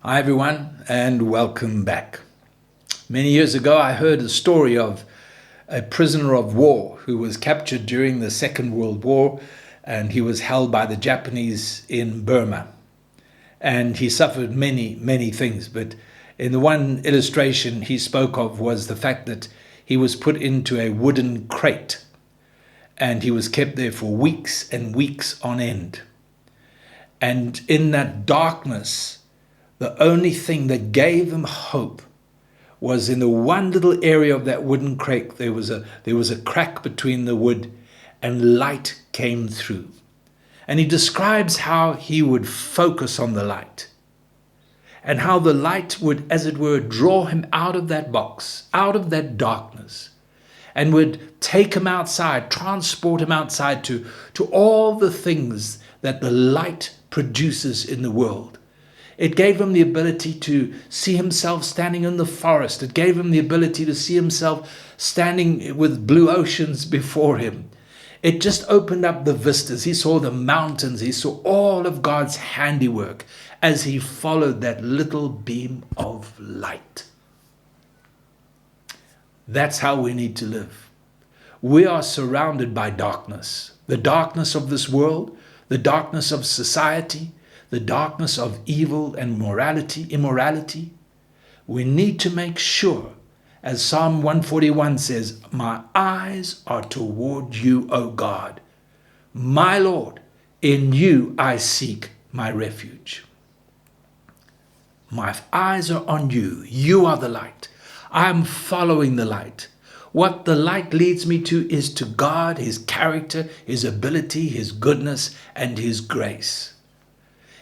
Hi everyone, and welcome back. Many years ago I heard a story of a prisoner of war who was captured during the Second World War, and he was held by the Japanese in Burma. And he suffered many things, but in the one illustration he spoke of was the fact that he was put into a wooden crate and he was kept there for weeks and weeks on end. And in that darkness, the only thing that gave him hope was in the one little area of that wooden crate, there was a crack between the wood and light came through. And he describes how he would focus on the light and how the light would, as it were, draw him out of that box, out of that darkness, and would take him outside, transport him outside to all the things that the light produces in the world. It gave him the ability to see himself standing in the forest. It gave him the ability to see himself standing with blue oceans before him. It just opened up the vistas. He saw the mountains. He saw all of God's handiwork as he followed that little beam of light. That's how we need to live. We are surrounded by darkness. The darkness of this world, the darkness of society, the darkness of evil and immorality. We need to make sure, as Psalm 141 says, my eyes are toward you, O God. My Lord, in you I seek my refuge. My eyes are on you. You are the light. I'm following the light. What the light leads me to is to God, His character, His ability, His goodness, and His grace.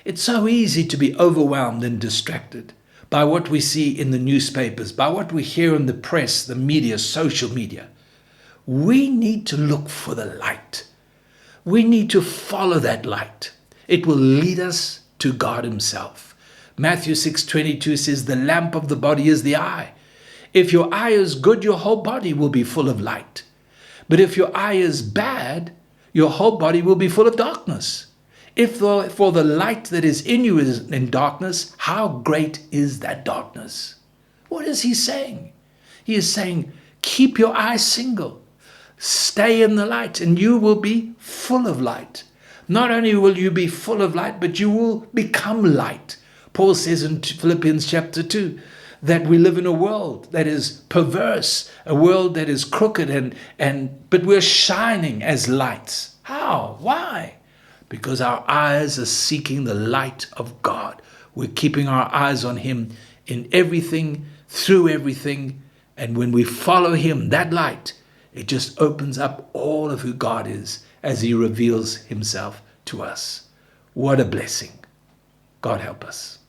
It's so easy to be overwhelmed and distracted by what we see in the newspapers, by what we hear in the press, the media, social media. We need to look for the light. We need to follow that light. It will lead us to God Himself. Matthew 6:22 says, the lamp of the body is the eye. If your eye is good, your whole body will be full of light. But if your eye is bad, your whole body will be full of darkness. If for the light that is in you is in darkness, how great is that darkness? What is he saying? He is saying, keep your eyes single. Stay in the light and you will be full of light. Not only will you be full of light, but you will become light. Paul says in Philippians chapter 2 that we live in a world that is perverse, a world that is crooked, but we're shining as lights. How? Why? Because our eyes are seeking the light of God. We're keeping our eyes on Him in everything, through everything. And when we follow Him, that light, it just opens up all of who God is as He reveals Himself to us. What a blessing. God help us.